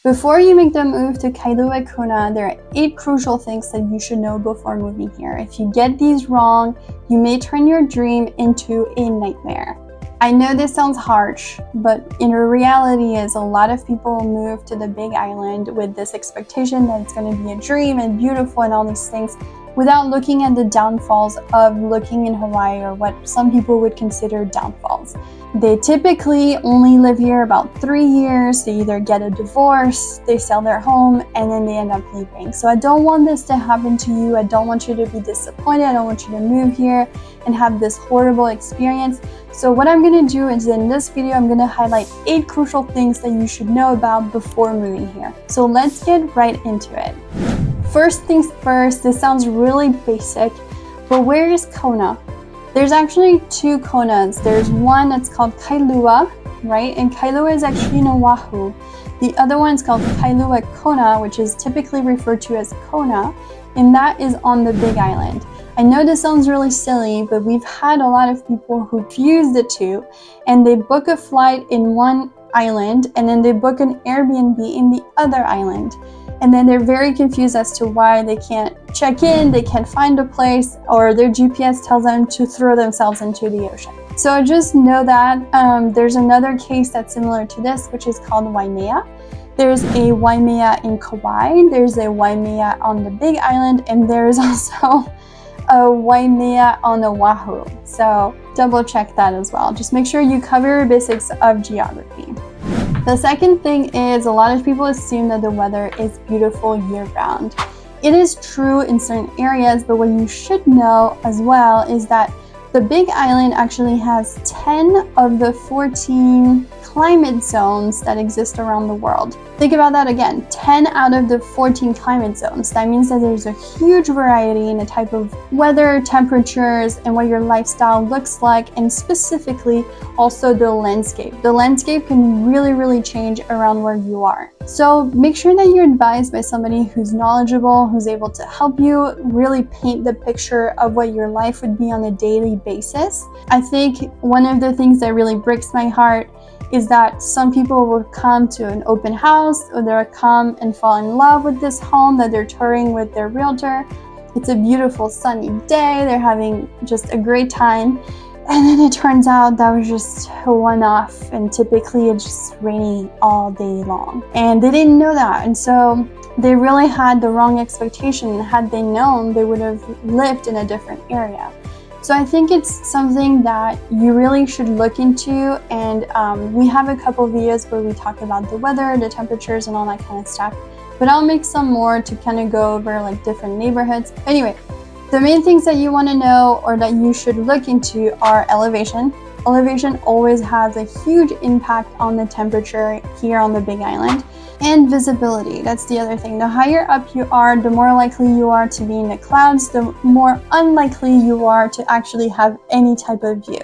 Before you make the move to Kailua-Kona, there are 8 crucial things that you should know before moving here. If you get these wrong, you may turn your dream into a nightmare. I know this sounds harsh, but in reality is a lot of people move to the Big Island with this expectation that it's going to be a dream and beautiful and all these things, without looking at the downfalls of looking in Hawaii, or what some people would consider downfalls. They typically only live here about 3 years. They either get a divorce, they sell their home, and then they end up leaving. So I don't want this to happen to you. I don't want you to be disappointed. I don't want you to move here and have this horrible experience. So what I'm going to do is, in this video, I'm going to highlight 8 crucial things that you should know about before moving here. So let's get right into it. First things first, this sounds really basic, but where is Kona? There's actually 2 Konas. There's one that's called Kailua, right? And Kailua is actually in Oahu. The other one's called Kailua-Kona, which is typically referred to as Kona, and that is on the Big Island. I know this sounds really silly, but we've had a lot of people who fuse the two, and they book a flight in one island, and then they book an Airbnb in the other island. And then they're very confused as to why they can't check in, they can't find a place, or their GPS tells them to throw themselves into the ocean. So just know that there's another case that's similar to this, which is called Waimea. There's a Waimea in Kauai, there's a Waimea on the Big Island, and there's also a Waimea on Oahu. So double check that as well. Just make sure you cover your basics of geography. The second thing is, a lot of people assume that the weather is beautiful year-round. It is true in certain areas, but what you should know as well is that the Big Island actually has 10 of the 14 climate zones that exist around the world. Think about that again, 10 out of the 14 climate zones. That means that there's a huge variety in the type of weather, temperatures, and what your lifestyle looks like, and specifically also the landscape. The landscape can really change around where you are. So make sure that you're advised by somebody who's knowledgeable, who's able to help you really paint the picture of what your life would be on a daily basis. I think one of the things that really breaks my heart is that some people will come to an open house, or they'll come and fall in love with this home that they're touring with their realtor. It's a beautiful sunny day, they're having just a great time, and then it turns out that was just a one-off, and typically it's just rainy all day long. And they didn't know that, and so they really had the wrong expectation, and had they known, they would have lived in a different area. So I think it's something that you really should look into, and we have a couple videos where we talk about the weather, the temperatures, and all that kind of stuff. But I'll make some more to kind of go over like different neighborhoods. Anyway, the main things that you want to know, or that you should look into, are elevation. Elevation always has a huge impact on the temperature here on the Big Island. And visibility, that's the other thing. The higher up you are, the more likely you are to be in the clouds, the more unlikely you are to actually have any type of view.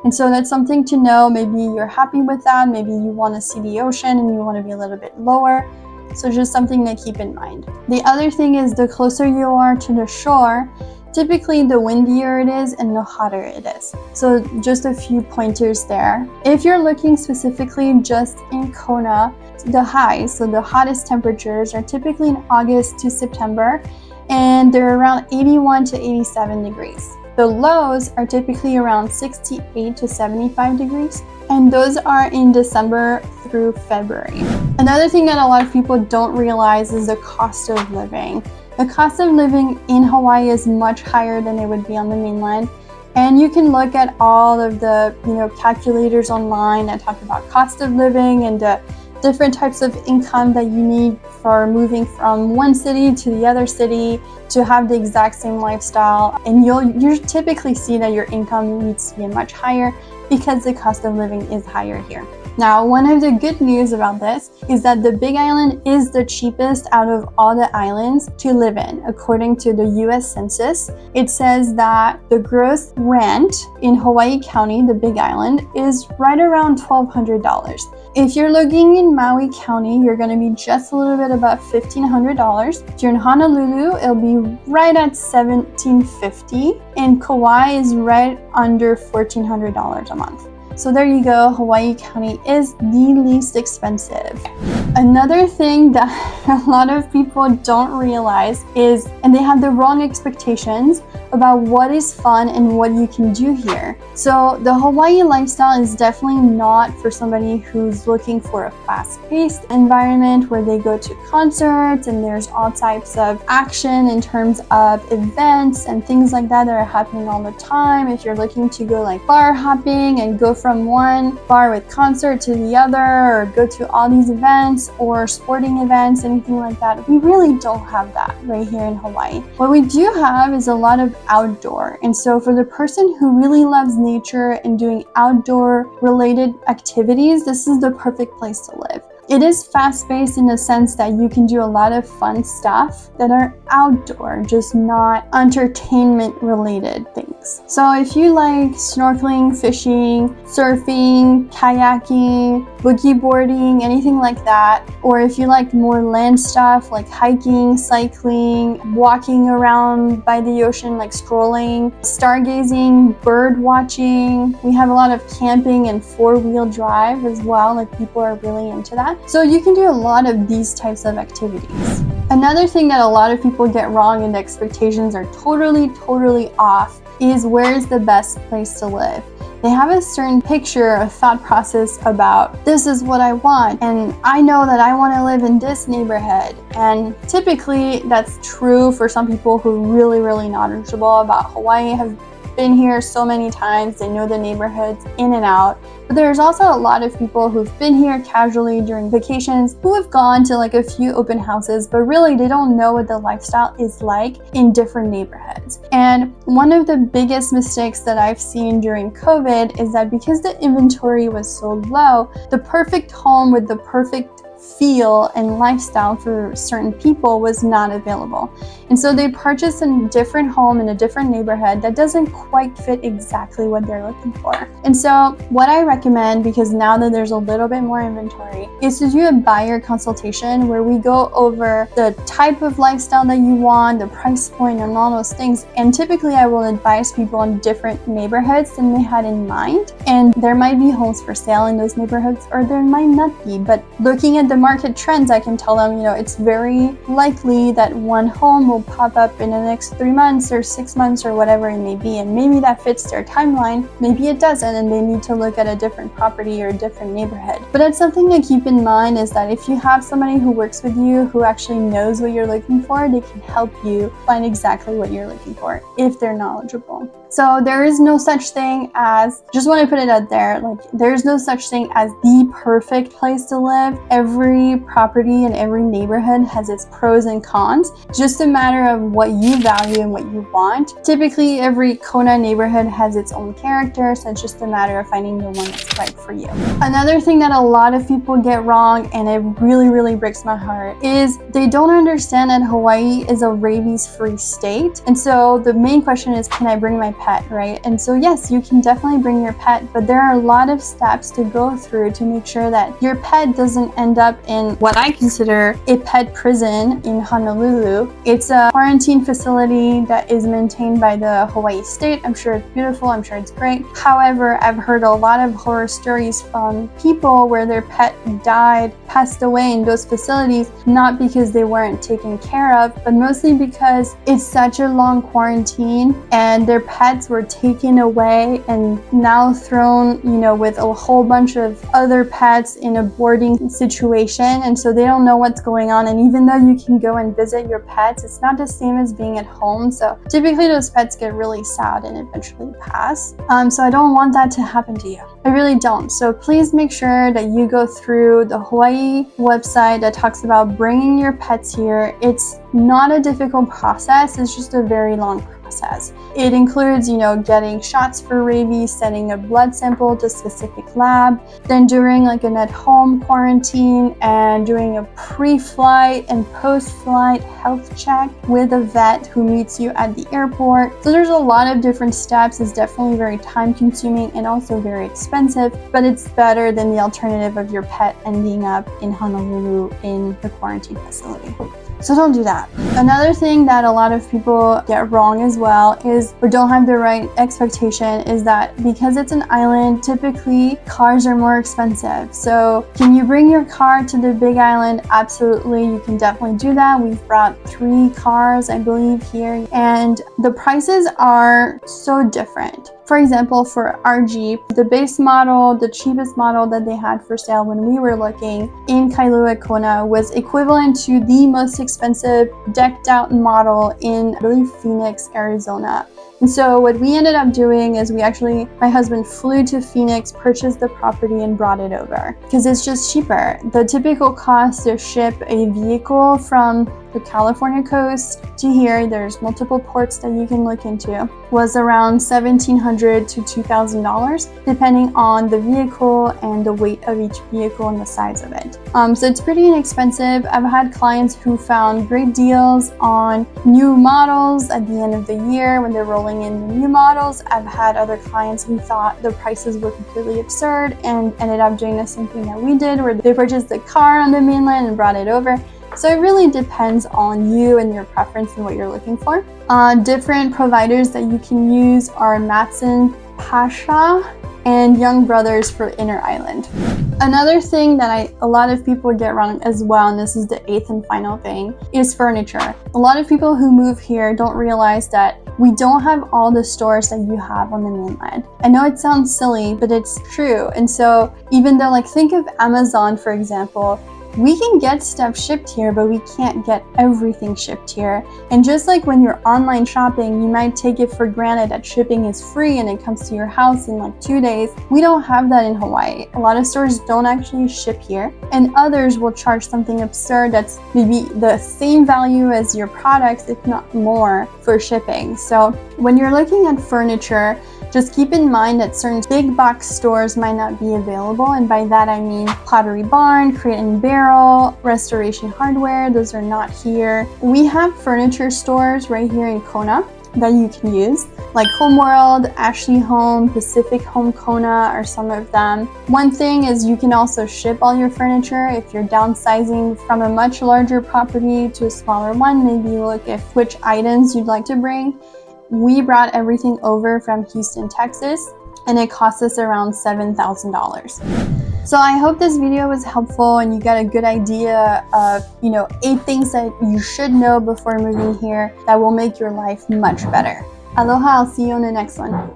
And so that's something to know. Maybe you're happy with that, maybe you want to see the ocean and you want to be a little bit lower. So just something to keep in mind. The other thing is, the closer you are to the shore, typically the windier it is and the hotter it is. So just a few pointers there. If you're looking specifically just in Kona, the highs, so the hottest temperatures, are typically in August to September, and they're around 81 to 87 degrees. The lows are typically around 68 to 75 degrees, and those are in December through February. Another thing that a lot of people don't realize is the cost of living. The cost of living in Hawaii is much higher than it would be on the mainland. And you can look at all of the calculators online that talk about cost of living and the different types of income that you need for moving from one city to the other city to have the exact same lifestyle. And you'll typically see that your income needs to be much higher because the cost of living is higher here. Now, one of the good news about this is that the Big Island is the cheapest out of all the islands to live in. According to the US Census, it says that the gross rent in Hawaii County, the Big Island, is right around $1,200. If you're looking in Maui County, you're going to be just a little bit above $1,500. If you're in Honolulu, it'll be right at $1,750, and Kauai is right under $1,400 a month. So there you go, Hawaii County is the least expensive. Another thing that a lot of people don't realize is, and they have the wrong expectations about what is fun and what you can do here. So the Hawaii lifestyle is definitely not for somebody who's looking for a fast-paced environment where they go to concerts and there's all types of action in terms of events and things like that are happening all the time. If you're looking to go like bar hopping and go from one bar with concert to the other, or go to all these events or sporting events, anything like that, we really don't have that right here in Hawaii. What we do have is a lot of outdoor. And so for the person who really loves nature and doing outdoor related activities, this is the perfect place to live. It is fast-paced in the sense that you can do a lot of fun stuff that are outdoor, just not entertainment-related things. So if you like snorkeling, fishing, surfing, kayaking, boogie boarding, anything like that, or if you like more land stuff like hiking, cycling, walking around by the ocean, like strolling, stargazing, bird watching, we have a lot of camping and four-wheel drive as well, like people are really into that. So you can do a lot of these types of activities. Another thing that a lot of people get wrong and the expectations are totally off is where's the best place to live. They have a certain picture, a thought process about this is what I want, and I know that I want to live in this neighborhood. And typically that's true for some people who are really knowledgeable about Hawaii, have been here so many times, they know the neighborhoods in and out. But there's also a lot of people who've been here casually during vacations, who have gone to like a few open houses, but really they don't know what the lifestyle is like in different neighborhoods. And one of the biggest mistakes that I've seen during COVID is that because the inventory was so low, the perfect home with the perfect feel and lifestyle for certain people was not available. And so they purchased a different home in a different neighborhood that doesn't quite fit exactly what they're looking for. And so what I recommend, because now that there's a little bit more inventory, is to do a buyer consultation where we go over the type of lifestyle that you want, the price point, and all those things. And typically I will advise people on different neighborhoods than they had in mind. And there might be homes for sale in those neighborhoods, or there might not be. But looking at the market trends, I can tell them, it's very likely that one home will pop up in the next 3 months or 6 months or whatever it may be. And maybe that fits their timeline, maybe it doesn't, and they need to look at a different property or a different neighborhood. But that's something to keep in mind, is that if you have somebody who works with you who actually knows what you're looking for, they can help you find exactly what you're looking for if they're knowledgeable. So there is no such thing as, just want to put it out there, like there's no such thing as the perfect place to live. Every property and every neighborhood has its pros and cons. Just a matter of what you value and what you want. Typically every Kona neighborhood has its own character, so it's just a matter of finding the one that's right for you. Another thing that a lot of people get wrong, and it really breaks my heart, is they don't understand that Hawaii is a rabies-free state. And so the main question is, can I bring my pet, right? And so yes, you can definitely bring your pet, but there are a lot of steps to go through to make sure that your pet doesn't end up in what I consider a pet prison in Honolulu. It's a quarantine facility that is maintained by the Hawaii state. I'm sure it's beautiful, I'm sure it's great. However, I've heard a lot of horror stories from people where their pet died, passed away in those facilities, not because they weren't taken care of, but mostly because it's such a long quarantine and their pets were taken away and now thrown, with a whole bunch of other pets in a boarding situation. And so they don't know what's going on. And even though you can go and visit your pets, it's not the same as being at home. So typically those pets get really sad and eventually pass. So I don't want that to happen to you. I really don't. So please make sure that you go through the Hawaii website that talks about bringing your pets here. It's not a difficult process. It's just a very long process. It includes, getting shots for rabies, sending a blood sample to a specific lab, then doing like an at-home quarantine and doing a pre-flight and post-flight health check with a vet who meets you at the airport. So there's a lot of different steps. It's definitely very time-consuming and also very expensive, but it's better than the alternative of your pet ending up in Honolulu in the quarantine facility. So don't do that. Another thing that a lot of people get wrong as well is, or don't have the right expectation, is that because it's an island, typically cars are more expensive. So can you bring your car to the big island? Absolutely, you can definitely do that. We've brought 3 cars, I believe, here, and the prices are so different. For example, for our Jeep, the base model, the cheapest model that they had for sale when we were looking in Kailua-Kona was equivalent to the most expensive decked out model in, I believe, Phoenix, Arizona. And so what we ended up doing is my husband flew to Phoenix, purchased the property, and brought it over because it's just cheaper. The typical cost to ship a vehicle from the California coast to here, there's multiple ports that you can look into, was around $1,700 to $2,000, depending on the vehicle and the weight of each vehicle and the size of it. So it's pretty inexpensive. I've had clients who found great deals on new models at the end of the year when they're rolling in the new models. I've had other clients who thought the prices were completely absurd and ended up doing the same thing that we did, where they purchased the car on the mainland and brought it over. So it really depends on you and your preference and what you're looking for. Different providers that you can use are Matson, Pasha, and Young Brothers for Inner Island. Another thing that a lot of people get wrong as well, and this is the 8th and final thing, is furniture. A lot of people who move here don't realize that we don't have all the stores that you have on the mainland. I know it sounds silly, but it's true. And so even though, think of Amazon, for example, we can get stuff shipped here, but we can't get everything shipped here. And just like when you're online shopping, you might take it for granted that shipping is free and it comes to your house in 2 days. We don't have that in Hawaii. A lot of stores don't actually ship here, and others will charge something absurd that's maybe the same value as your products, if not more, for shipping. So when you're looking at furniture, just keep in mind that certain big box stores might not be available, and by that I mean Pottery Barn, Crate and Barrel, Restoration Hardware. Those are not here. We have furniture stores right here in Kona that you can use, like Homeworld, Ashley Home, Pacific Home Kona are some of them. One thing is you can also ship all your furniture. If you're downsizing from a much larger property to a smaller one, maybe look at which items you'd like to bring. We brought everything over from Houston, Texas, and it cost us around $7,000. So I hope this video was helpful and you got a good idea of, 8 things that you should know before moving here that will make your life much better. Aloha, I'll see you on the next one.